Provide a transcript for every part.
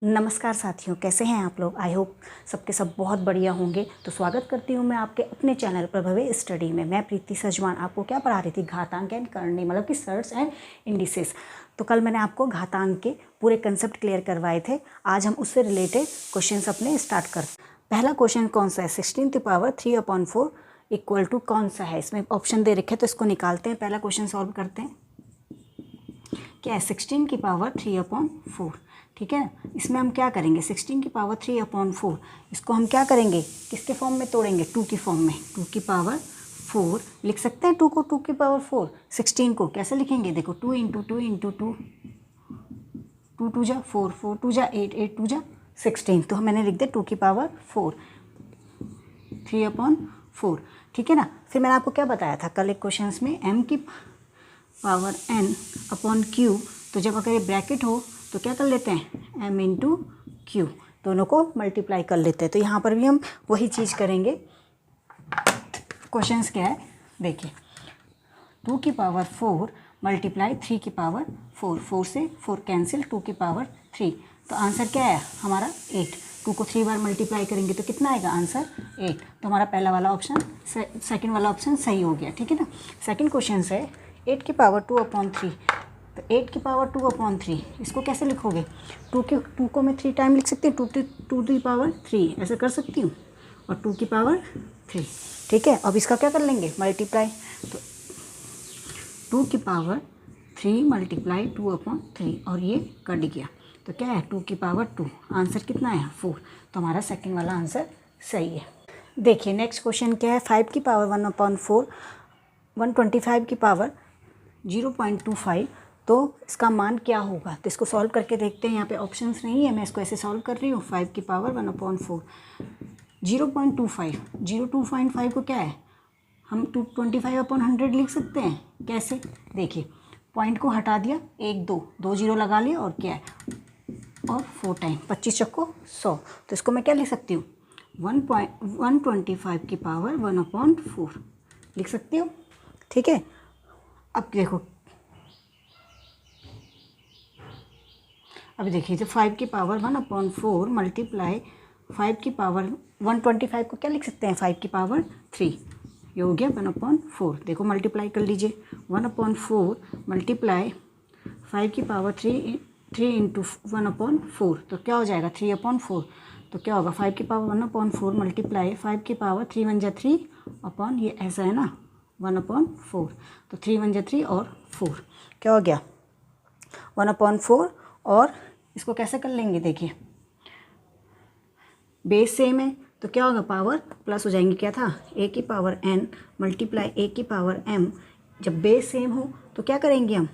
नमस्कार साथियों, कैसे हैं आप लोग। आई होप सबके सब बहुत बढ़िया होंगे। तो स्वागत करती हूँ मैं आपके अपने चैनल प्रभवे स्टडी में। मैं प्रीति सजवान आपको क्या पढ़ा रही थी, घातांक एंड करणी, मतलब कि सर्ट्स एंड इंडिसेस। तो कल मैंने आपको घातांक के पूरे कंसेप्ट क्लियर करवाए थे। आज हम उससे रिलेटेड क्वेश्चंस अपने स्टार्ट करते हैं। पहला क्वेश्चन कौन सा है, 16⁴ इक्वल टू कौन सा है। इसमें ऑप्शन दे रखे, तो इसको निकालते हैं। पहला क्वेश्चन सॉल्व करते हैं। क्या है, 16⁴ ठीक है। इसमें हम क्या करेंगे, 16⁴ इसको हम क्या करेंगे, किसके फॉर्म में तोड़ेंगे, 2 की फॉर्म में। 2⁴ लिख सकते हैं 2 को 2⁴। 16 को कैसे लिखेंगे, देखो 2 इंटू 2 इंटू 2, 2 2 जा 4, 4 2 जा 8, 8 2 जा 16। तो मैंने लिख दिया 2⁴ 3/4, ठीक है ना। फिर मैंने आपको क्या बताया था कल एक क्वेश्चन में, m की पावर n अपॉन q। तो जब अगर ये ब्रैकेट हो तो क्या कर लेते हैं, m इंटू क्यू, दोनों को मल्टीप्लाई कर लेते हैं। तो यहाँ पर भी हम वही चीज़ करेंगे। क्वेश्चंस क्या है देखिए, 2⁴ मल्टीप्लाई 3⁴, 4 से 4 कैंसिल, 2⁴। तो आंसर क्या है हमारा 8। 2 को 3 बार मल्टीप्लाई करेंगे तो कितना आएगा आंसर 8। तो हमारा पहला वाला ऑप्शन, सेकंड वाला ऑप्शन सही हो गया, ठीक है ना। सेकंड क्वेश्चन है 8⁴ तो 8⁴ इसको कैसे लिखोगे, 2 को मैं 3 टाइम लिख सकती हूँ, 2⁴, ऐसे कर सकती हूँ, और 2⁴, ठीक है। अब इसका क्या कर लेंगे, मल्टीप्लाई। तो 2⁴ मल्टीप्लाई 2/3, और ये कट गया। तो क्या है 2⁴, आंसर कितना है 4। तो हमारा सेकंड वाला आंसर सही है। देखिए नेक्स्ट क्वेश्चन क्या है, 5⁴ 1/4 0.25, तो इसका मान क्या होगा। तो इसको सॉल्व करके देखते हैं। यहाँ पे ऑप्शंस नहीं है, मैं इसको ऐसे सॉल्व कर रही हूँ। 5⁴ 1/4 0.25, 0.25 को क्या है, हम 225/100 लिख सकते हैं। कैसे, देखिए पॉइंट को हटा दिया, 1 2 जीरो लगा लिया, और क्या है, और 4 टाइम 25 चक्को 100। तो इसको मैं क्या लिख सकती हूँ, 125 की पावर 1/4 लिख सकती हूँ, ठीक है। अब देखो, अभी देखिए, जब 5⁴ 1/4 मल्टीप्लाई 125 को क्या लिख सकते हैं, 5⁴, ये हो गया 1/4। देखो मल्टीप्लाई कर लीजिए, 1/4 मल्टीप्लाई 5⁴ इंटू 1/4, तो क्या हो जाएगा 3/4। तो क्या होगा 5⁴ 1/4 मल्टीप्लाई 5⁴ 3 1 जा 3 अपॉन, ये ऐसा है ना 1/4, तो 3 1 जा 3 और 4, क्या हो गया 1/4। और इसको कैसे कर लेंगे, देखिए बेस सेम है तो क्या होगा, पावर प्लस हो जाएंगे। क्या था, a⁴n मल्टीप्लाई a⁴m। जब बेस सेम हो तो क्या करेंगे हम,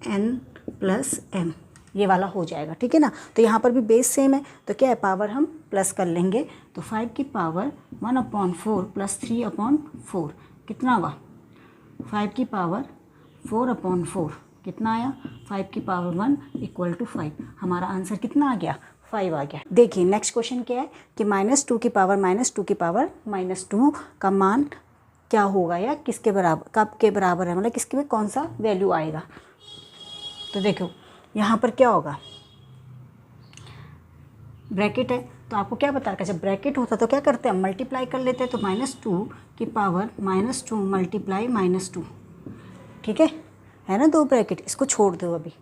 n + m, ये वाला हो जाएगा, ठीक है ना। तो यहाँ पर भी बेस सेम है तो क्या है, पावर हम प्लस कर लेंगे। तो 5⁴ 1/4 + 3/4 कितना हुआ, 5⁴ 4/4 कितना आया, 5⁴ 1 = 5। हमारा आंसर कितना आ गया, 5 आ गया। देखिए नेक्स्ट क्वेश्चन क्या है कि -2⁴ का मान क्या होगा, या किसके बराबर, कब के बराबर है, मतलब किसके में कौन सा वैल्यू आएगा। तो देखो यहाँ पर क्या होगा, ब्रैकेट है तो आपको क्या बता रखा है, जब ब्रैकेट होता तो क्या करते हैं, मल्टीप्लाई कर लेते हैं। तो -2 मल्टीप्लाई -2, ठीक है ना, 2 ब्रैकेट, इसको छोड़ दो। अभी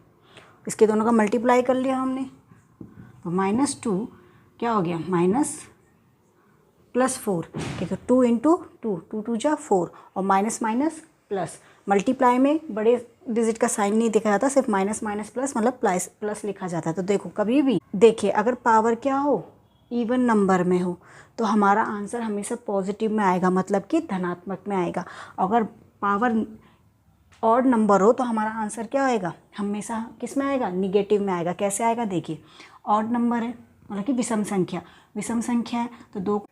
इसके दोनों का मल्टीप्लाई कर लिया हमने, तो -2 क्या हो गया, +4, ठीक है। 2 इंटू 2, 2 2 जा 4, और माइनस माइनस प्लस। मल्टीप्लाई में बड़े डिजिट का साइन नहीं दिखा जाता, सिर्फ माइनस माइनस प्लस, मतलब प्लस लिखा जाता है। तो देखो कभी भी देखिए, अगर पावर क्या हो, इवन नंबर में हो, तो हमारा आंसर हमेशा पॉजिटिव में आएगा, मतलब कि धनात्मक में आएगा। अगर पावर ऑड नंबर हो तो हमारा आंसर क्या आएगा, हमेशा किस में आएगा, निगेटिव में आएगा। कैसे आएगा, देखिए ऑड नंबर है, मतलब कि विषम संख्या है, तो 2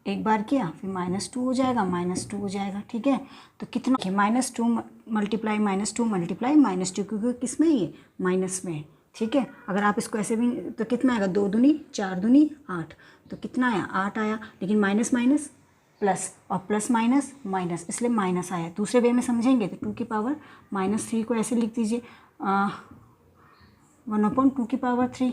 एक बार किया, फिर -2 हो जाएगा, -2 हो जाएगा, ठीक है। तो कितना, -2 मल्टीप्लाई -2 मल्टीप्लाई -2, क्योंकि किस में, ये माइनस में है, ठीक है। अगर आप इसको ऐसे भी, तो कितना आएगा, 2 दूनी 4 दूनी 8, तो कितना आया 8 आया। लेकिन माइनस माइनस प्लस, और प्लस माइनस माइनस, इसलिए माइनस आया। दूसरे वे में समझेंगे तो 2⁴ -3 को ऐसे लिख दीजिए, 1/2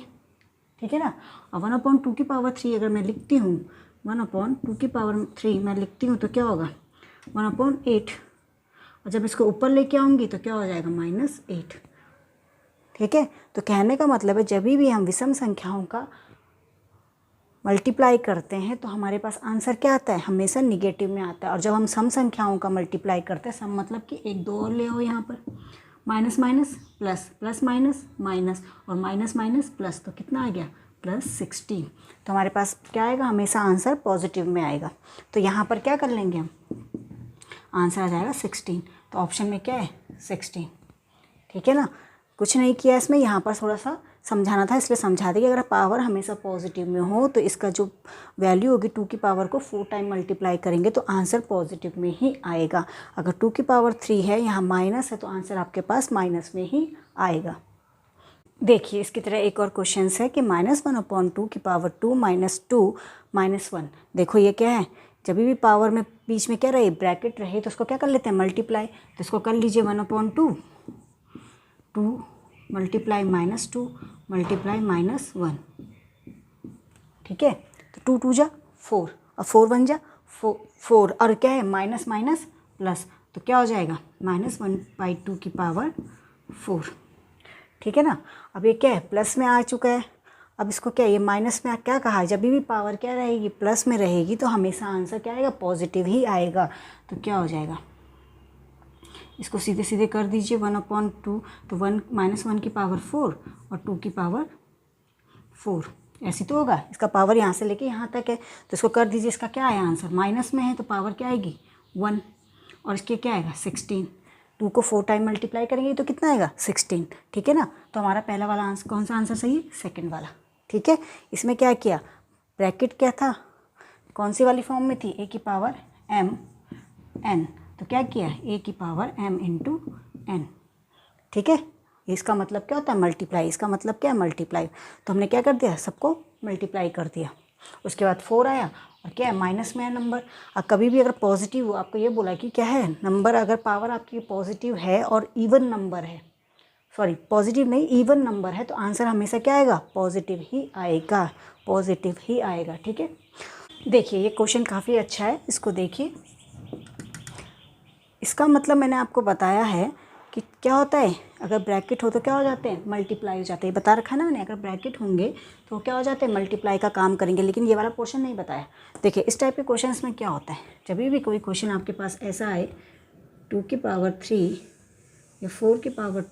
ठीक है ना। और 1/2 अगर मैं लिखती हूँ 1/2 मैं लिखती हूँ तो क्या होगा 1/8, और जब इसको ऊपर लेके आऊँगी तो क्या हो जाएगा -8। ठीक है, तो कहने का मतलब है जब भी हम विषम संख्याओं का मल्टीप्लाई करते हैं तो हमारे पास आंसर क्या आता है, हमेशा निगेटिव में आता है। और जब हम सम संख्याओं का मल्टीप्लाई करते हैं, सम मतलब कि एक दो और ले आओ यहाँ पर, minus minus plus, plus minus minus, और माइनस माइनस प्लस, तो कितना आ गया +16। तो हमारे पास क्या आएगा, हमेशा आंसर पॉजिटिव में आएगा। तो यहाँ पर क्या कर लेंगे हम, आंसर आ जाएगा 16। तो ऑप्शन में क्या है 16। ठीक है ना, कुछ नहीं किया इसमें, यहाँ पर थोड़ा सा समझाना था इसलिए समझा दी कि अगर पावर हमेशा पॉजिटिव में हो तो इसका जो वैल्यू होगी 2 की पावर को 4 टाइम मल्टीप्लाई करेंगे तो आंसर पॉजिटिव में ही आएगा। अगर 2 की पावर 3 है, यहाँ माइनस है, तो आंसर आपके पास माइनस में ही आएगा। देखिए इसकी तरह एक और क्वेश्चन है कि -1/2 की पावर 2 -2 -1। देखो ये क्या है, जब भी पावर में बीच में क्या रहे, ब्रैकेट रहे, तो उसको क्या कर लेते हैं मल्टीप्लाई। तो इसको कर लीजिए 1/2 2 मल्टीप्लाई -2 मल्टीप्लाई -1। ठीक है, तो 2 2 जा 4 और 4 1 जा 4, और क्या है माइनस माइनस प्लस, तो क्या हो जाएगा -1/2 की पावर 4। ठीक है ना। अब ये क्या है, प्लस में आ चुका है। अब इसको क्या, ये माइनस में क्या कहा है, जब भी पावर क्या रहेगी प्लस में रहेगी तो हमेशा आंसर क्या आएगा, पॉजिटिव ही आएगा। तो क्या हो जाएगा, इसको सीधे सीधे कर दीजिए 1/2, तो 1 -1 की पावर 4 और 2 की पावर 4, ऐसी तो होगा। इसका पावर यहाँ से लेके यहाँ तक है, तो इसको कर दीजिए। इसका क्या आया आंसर, माइनस में है तो पावर क्या आएगी 1, और इसके क्या आएगा 16। 2 को 4 टाइम मल्टीप्लाई करेंगे तो कितना आएगा 16। ठीक है ना, तो हमारा पहला वाला आंसर, कौन सा आंसर सही है, सेकंड वाला। ठीक है, इसमें क्या किया, ब्रैकेट क्या था, कौन सी वाली फॉर्म में थी, a की पावर m n, तो क्या किया a की पावर m इंटू n। ठीक है, इसका मतलब क्या होता है मल्टीप्लाई, इसका मतलब क्या है मल्टीप्लाई। तो हमने क्या कर दिया, सबको मल्टीप्लाई कर दिया। उसके बाद 4 आया, और क्या है माइनस में है नंबर। अब कभी भी अगर पॉजिटिव हो, आपको ये बोला कि क्या है नंबर, अगर पावर आपकी पॉजिटिव है और इवन नंबर है, सॉरी पॉजिटिव नहीं इवन नंबर है, तो आंसर हमेशा क्या आएगा, पॉजिटिव ही आएगा, पॉजिटिव ही आएगा। ठीक है, देखिए ये क्वेश्चन काफ़ी अच्छा है, इसको देखिए। इसका मतलब मैंने आपको बताया है कि क्या होता है, अगर ब्रैकेट हो तो क्या हो जाते हैं, मल्टीप्लाई हो जाते हैं। बता रखा है ना मैंने, अगर ब्रैकेट होंगे तो क्या हो जाते हैं, मल्टीप्लाई का काम करेंगे। लेकिन ये वाला पोर्शन नहीं बताया। देखिए इस टाइप के क्वेश्चन में क्या होता है, जब भी कोई क्वेश्चन आपके पास ऐसा आए 2 की पावर 3 या 4 की पावर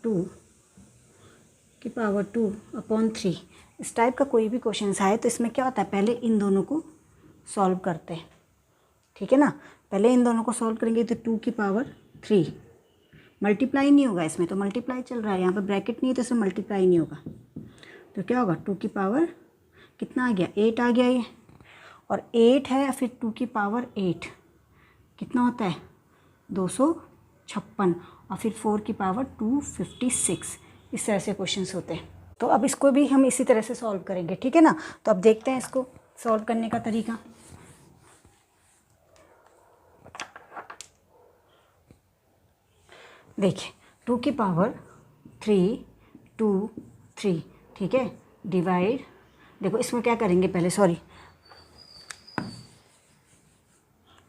2/3, इस टाइप का कोई भी क्वेश्चन आए तो इसमें क्या होता है, पहले इन दोनों को सॉल्व करते हैं। ठीक है ना, पहले इन दोनों को सॉल्व करेंगे तो 2 की पावर 3, मल्टीप्लाई नहीं होगा इसमें, तो मल्टीप्लाई चल रहा है, यहाँ पर ब्रैकेट नहीं है तो इसमें मल्टीप्लाई नहीं होगा। तो क्या होगा, 2 की पावर कितना आ गया, 8 आ गया ये, और 8 है, फिर 2 की पावर 8 कितना होता है 256, और फिर 4 की पावर 256। इस तरह से क्वेश्चंस होते हैं। तो अब इसको भी हम इसी तरह से सॉल्व करेंगे। ठीक है ना, तो अब देखते हैं इसको सॉल्व करने का तरीका। देखिए 2 की पावर 3 2 3, ठीक है, डिवाइड, देखो इसमें क्या करेंगे पहले, सॉरी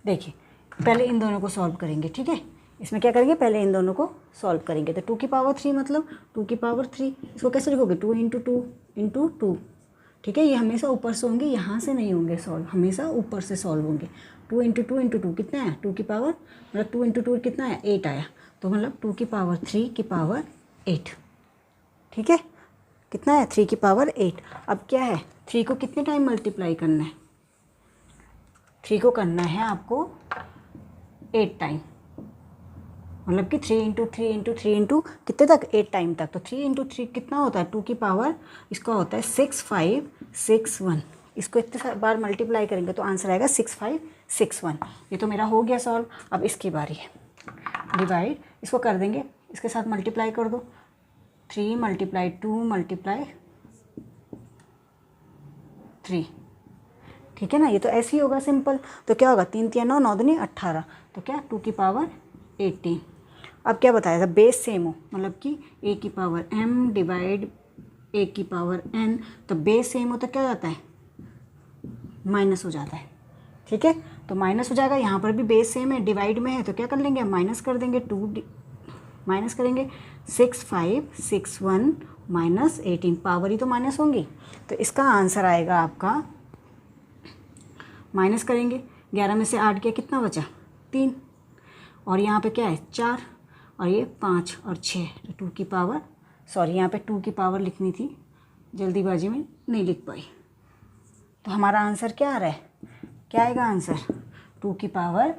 देखिए पहले इन दोनों को सॉल्व करेंगे। ठीक है, इसमें क्या करेंगे, पहले इन दोनों को सॉल्व करेंगे। तो 2 की पावर 3 मतलब 2 की पावर 3, इसको कैसे लिखोगे, 2 इंटू टू। ठीक है, ये हमेशा ऊपर से होंगे, यहाँ से नहीं होंगे सॉल्व, हमेशा ऊपर से सॉल्व होंगे। 2 इंटू टू कितना है, 2 की पावर मतलब 2 इंटू टू कितना है 8 आया, तो मतलब 2 की पावर 3 की पावर 8। ठीक है, कितना है 3 की पावर 8। अब क्या है, 3 को कितने टाइम मल्टीप्लाई करना है, 3 को करना है आपको 8 टाइम, मतलब कि 3 इंटू कितने तक, 8 टाइम तक। तो 3 इंटू 3 कितना होता है, 2 की पावर इसका होता है 6561। इसको इतने बार मल्टीप्लाई करेंगे तो आंसर आएगा 6561। ये तो मेरा हो गया सॉल्व। अब इसकी बारी है, डिवाइड, इसको कर देंगे, इसके साथ मल्टीप्लाई कर दो, 3 × 2 × 3। ठीक है ना, ये तो ऐसे ही होगा सिंपल। तो क्या होगा, 3 3 9 9 दूनी 18, तो क्या 2 की पावर 18। अब क्या बताया था, बेस सेम हो, मतलब कि a की पावर m डिवाइड a की पावर n, तो बेस सेम हो तो क्या हो जाता है, माइनस हो जाता है। ठीक है, तो माइनस हो जाएगा। यहाँ पर भी बेस सेम है, डिवाइड में है, तो क्या कर लेंगे, माइनस कर देंगे, 2 माइनस करेंगे, 6 5 6 1 माइनस 18, पावर ही तो माइनस होंगी। तो इसका आंसर आएगा आपका, माइनस करेंगे, 11 में से 8 गया, कितना बचा, 3, और यहाँ पे क्या है 4, और ये 5 और 6, तो 2 की पावर, सॉरी यहाँ पे 2 की पावर लिखनी थी, जल्दीबाजी में नहीं लिख पाई। तो हमारा आंसर क्या आ रहा है, क्या आएगा आंसर, 2 की पावर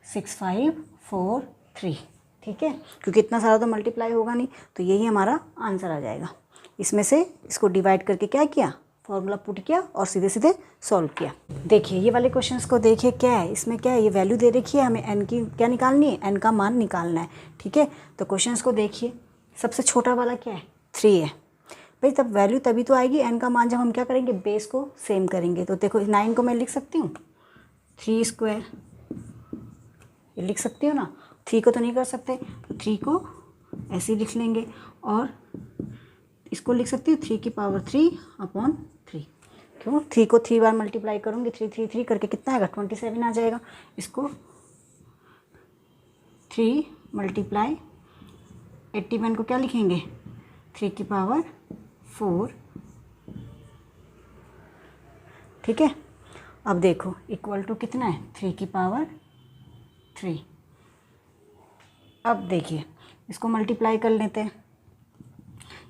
6 5 4 3। ठीक है, क्योंकि इतना सारा तो मल्टीप्लाई होगा नहीं, तो यही हमारा आंसर आ जाएगा। इसमें से इसको डिवाइड करके क्या किया, फॉर्मूला पुट किया और सीधे सीधे सॉल्व किया। देखिए ये वाले क्वेश्चंस को देखिए, क्या है इसमें, क्या है, ये वैल्यू दे रखी है, हमें n की क्या निकालनी है, n का मान निकालना है। ठीक है, तो क्वेश्चंस को देखिए, सबसे छोटा वाला क्या है, 3 है भाई, तब वैल्यू तभी तो आएगी n का मान जब हम क्या करेंगे, बेस को सेम करेंगे। तो देखो 9 को मैं लिख सकती हूँ 3 स्क्वायर, ये लिख सकती हूँ ना, 3 को तो नहीं कर सकते, तो 3 को ऐसे ही लिख लेंगे, और इसको लिख सकती हूँ 3 की पावर 3 अपॉन 3। क्यों, 3 को 3 बार मल्टीप्लाई करूँगी, 3 3 3 करके कितना आएगा, 27 आ जाएगा। इसको 3 मल्टीप्लाई 81 को क्या लिखेंगे, 3 की पावर 4। ठीक है, अब देखो इक्वल टू कितना है, 3 की पावर 3। अब देखिए इसको मल्टीप्लाई कर लेते हैं,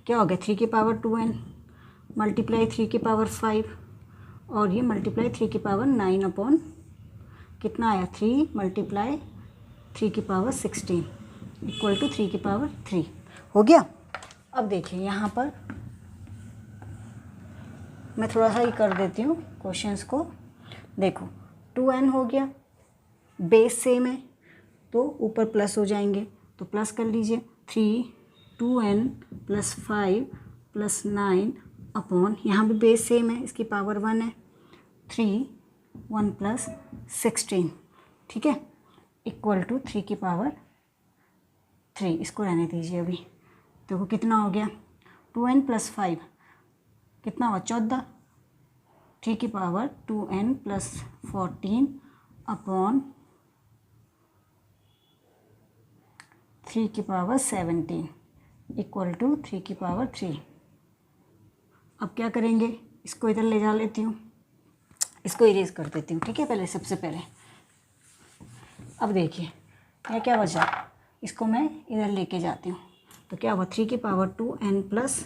क्या हो गया, 3 की पावर 2n मल्टीप्लाई 3 की पावर 5, और ये मल्टीप्लाई 3 की पावर 9 अपॉन कितना आया, 3 मल्टीप्लाई 3 की पावर 16 इक्वल टू 3 की पावर 3 हो गया। अब देखिए यहाँ पर मैं थोड़ा सा ही कर देती हूँ क्वेश्चंस को। देखो 2n हो गया, बेस सेम है तो ऊपर प्लस हो जाएंगे, तो प्लस कर लीजिए, 3 2n प्लस 5 प्लस 9 अपॉन, यहाँ भी बेस सेम है, इसकी पावर 1 है, 3 1 प्लस 16। ठीक है, इक्वल टू 3 की पावर 3, इसको रहने दीजिए अभी। देखो कितना हो गया, 2n प्लस 5 कितना हुआ, 14, 3 की पावर 2n प्लस 14 अपॉन 3 की पावर 17 इक्वल टू 3 की पावर 3। अब क्या करेंगे, इसको इधर ले जा लेती हूँ, इसको इरेज कर देती हूँ। ठीक है, पहले सबसे पहले अब देखिए यह क्या बचा, इसको मैं इधर लेके जाती हूँ, तो क्या हुआ, 3 की power 2n plus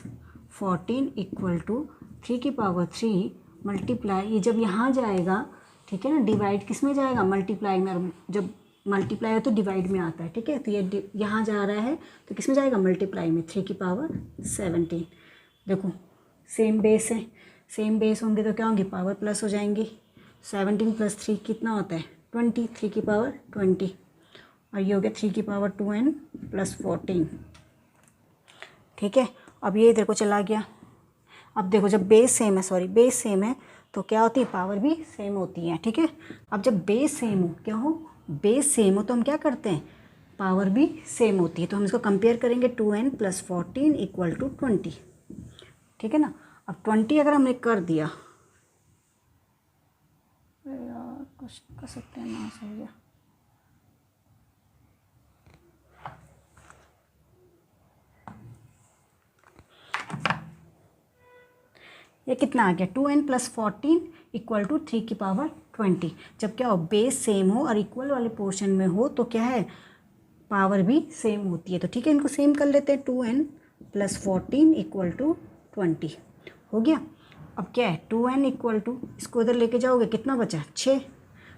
14 equal to 3 की पावर 3 मल्टीप्लाई, ये जब यहाँ जाएगा, ठीक है ना, डिवाइड किस में जाएगा, मल्टीप्लाई में, जब मल्टीप्लाई है तो डिवाइड में आता है। ठीक है, तो ये यहाँ जा रहा है तो किस में जाएगा, मल्टीप्लाई में, 3 की पावर 17। देखो सेम बेस है, सेम बेस होंगे तो क्या होंगे, पावर प्लस हो जाएंगी, 17 प्लस 3 कितना होता है, 20, 3 की पावर 20, और ये हो गया 3 की पावर 2n प्लस 14। ठीक है, अब ये इधर को चला गया। अब देखो जब बेस सेम है, सॉरी बेस सेम है तो क्या होती है, पावर भी सेम होती है। ठीक है, अब जब बेस सेम हो, क्या हो, बेस सेम हो तो हम क्या करते हैं, पावर भी सेम होती है, तो हम इसको कंपेयर करेंगे, 2n प्लस 14 इक्वल टू 20। ठीक है ना, अब 20 अगर हमने कर दिया, यार कुछ कर सकते हैं ना, सही है, ये कितना आ गया, 2n प्लस 14 इक्वल टू 3 की पावर 20। जब क्या हो, बेस सेम हो और इक्वल वाले पोर्शन में हो तो क्या है, पावर भी सेम होती है। तो ठीक है, इनको सेम कर लेते हैं, 2n प्लस 14 इक्वल टू 20 हो गया। अब क्या है, 2n इक्वल टू, इसको इधर लेके जाओगे, कितना बचा, 6,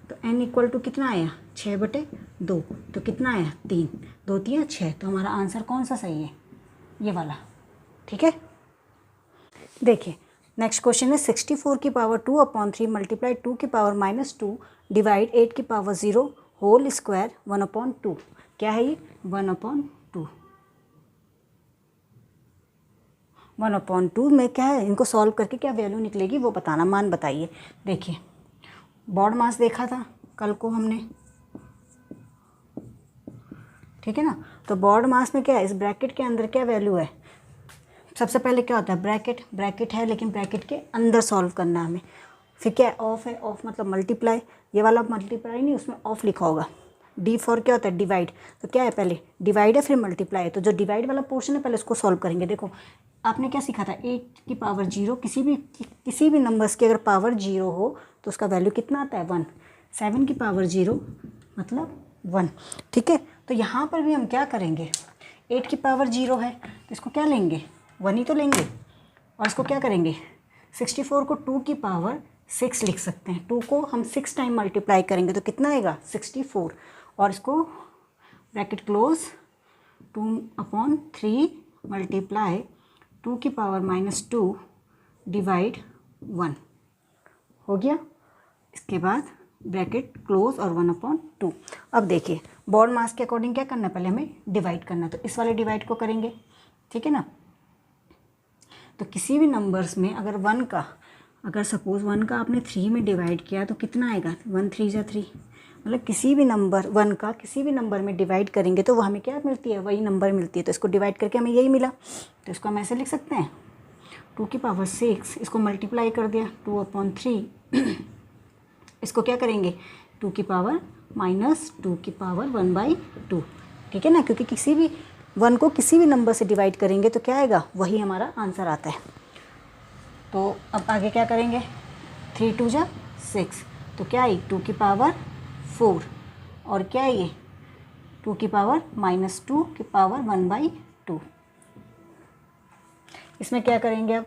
तो n इक्वल टू कितना आया, 6/2, तो कितना आया, 3, 2 3 6, तो हमारा आंसर कौन सा सही है, ये वाला। ठीक है, देखिए नेक्स्ट क्वेश्चन है, 64 की पावर 2 अपॉन 3 मल्टीप्लाई 2 की पावर -2 डिवाइड 8 की पावर 0 होल स्क्वायर 1/2। क्या है ये, 1/2। 1/2 में क्या है, इनको सॉल्व करके क्या वैल्यू निकलेगी वो बताना, मान बताइए। देखिए बॉड मास देखा था कल को हमने, ठीक है ना, तो बॉड मास में क्या है, इस ब्रैकेट के अंदर क्या वैल्यू है, सबसे पहले क्या होता है, ब्रैकेट, ब्रैकेट है लेकिन ब्रैकेट के अंदर सॉल्व करना है हमें। फिर क्या है, ऑफ है, ऑफ मतलब मल्टीप्लाई, ये वाला मल्टीप्लाई नहीं, उसमें ऑफ लिखा होगा। डी फॉर क्या होता है, डिवाइड, तो क्या है पहले डिवाइड है फिर मल्टीप्लाई है, तो जो डिवाइड वाला पोर्शन है पहले उसको सॉल्व करेंगे। देखो आपने क्या सीखा था, 8 की पावर 0, किसी भी नंबर्स की अगर पावर 0 हो तो उसका वैल्यू कितना आता है, 1। 7 की पावर 0 मतलब 1, ठीक है। तो यहाँ पर भी हम क्या करेंगे, 8 की पावर 0 है तो इसको क्या लेंगे, 1 ही तो लेंगे, और इसको क्या करेंगे, 64 को 2 की पावर 6 लिख सकते हैं। 2 को हम 6 टाइम मल्टीप्लाई करेंगे तो कितना आएगा, 64, और इसको ब्रैकेट क्लोज, 2/3 मल्टीप्लाई 2 की पावर -2 डिवाइड 1 हो गया। इसके बाद ब्रैकेट क्लोज और 1/2। अब देखिए बॉड मास के अकॉर्डिंग क्या करना है, पहले हमें डिवाइड करना है, तो इस वाले डिवाइड को करेंगे, ठीक है ना। तो किसी भी नंबर्स में अगर 1 का, अगर सपोज़ 1 का आपने 3 में डिवाइड किया तो कितना आएगा, 1 3 जा 3, मतलब किसी भी नंबर 1 का किसी भी नंबर में डिवाइड करेंगे तो वो हमें क्या मिलती है, वही नंबर मिलती है। तो इसको डिवाइड करके हमें यही मिला, तो इसको हम ऐसे लिख सकते हैं, 2 की पावर 6, इसको मल्टीप्लाई कर दिया 2/3, इसको क्या करेंगे, 2 की पावर -2 की पावर 1/2, ठीक है ना, क्योंकि किसी भी 1 को किसी भी नंबर से डिवाइड करेंगे तो क्या आएगा, वही हमारा आंसर आता है। तो अब आगे क्या करेंगे, 3 2 जा 6, तो क्या आई 2 की पावर 4, और क्या है ये 2 की पावर -2 की पावर 1/2। इसमें क्या करेंगे, अब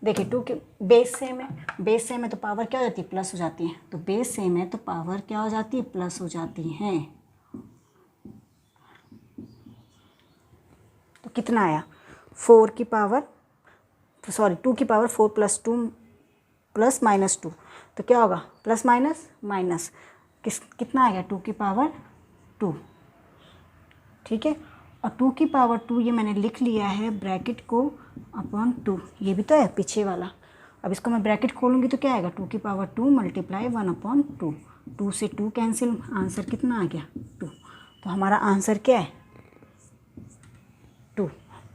देखिए 2 के बेस सेम है, बेस सेम है तो पावर क्या हो जाती है, प्लस हो जाती है, तो बेस सेम है तो पावर क्या हो जाती है, प्लस हो जाती है। तो कितना आया, 4 की पावर, सॉरी 2 की पावर 4 + 2 प्लस -2, तो क्या होगा, प्लस माइनस माइनस, कितना आएगा, 2 की पावर 2, ठीक है। और 2 की पावर 2 ये मैंने लिख लिया है ब्रैकेट को /2, ये भी तो है पीछे वाला। अब इसको मैं ब्रैकेट खोलूँगी तो क्या आएगा, 2 की पावर 2 मल्टीप्लाई 1/2, 2 से 2 कैंसिल, आंसर कितना आ गया, 2। तो हमारा आंसर क्या है, 2,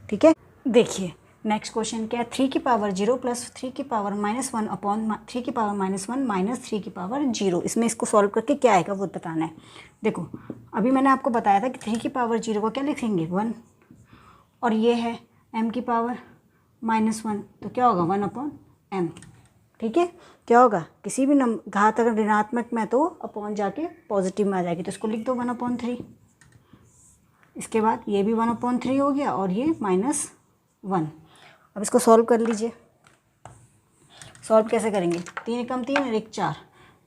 ठीक है। देखिए नेक्स्ट क्वेश्चन क्या है, 3 की पावर 0 प्लस 3 की पावर -1/3 की पावर -1 माइनस 3 की पावर 0। इसमें इसको सॉल्व करके क्या आएगा वो बताना है। देखो अभी मैंने आपको बताया था कि 3 की पावर 0 को क्या लिखेंगे, 1, और ये है m की पावर -1, तो क्या होगा 1/m, ठीक है। क्या होगा, किसी भी घात अगर ऋणात्मक में तो अपॉन जाके पॉजिटिव में आ जाएगी, तो इसको लिख दो 1/3। इसके बाद ये भी 1/3 हो गया और ये -1। अब इसको सॉल्व कर लीजिए। सॉल्व कैसे करेंगे, 3 × 3 और 1 4,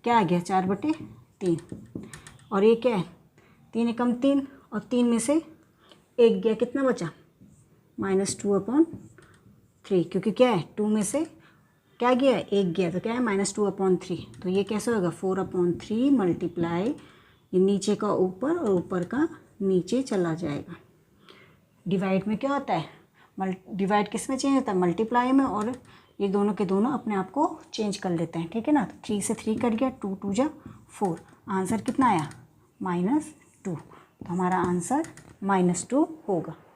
क्या आ गया 4/3, और ये क्या है 3 × 3 और 3 में से 1 गया, कितना बचा -2/3, क्योंकि क्या है 2 में से क्या गया, 1 गया, तो क्या है -2/3। तो ये कैसे होगा 4/3 मल्टीप्लाई, ये नीचे का ऊपर और ऊपर का नीचे चला जाएगा। डिवाइड में क्या होता है, डिवाइड किस में चेंज होता है, मल्टीप्लाई में, और ये दोनों के दोनों अपने आप को चेंज कर लेते हैं, ठीक है ना। तो 3 से 3 कट गया, 2 2 जा 4, आंसर कितना आया -2। तो हमारा आंसर -2 होगा।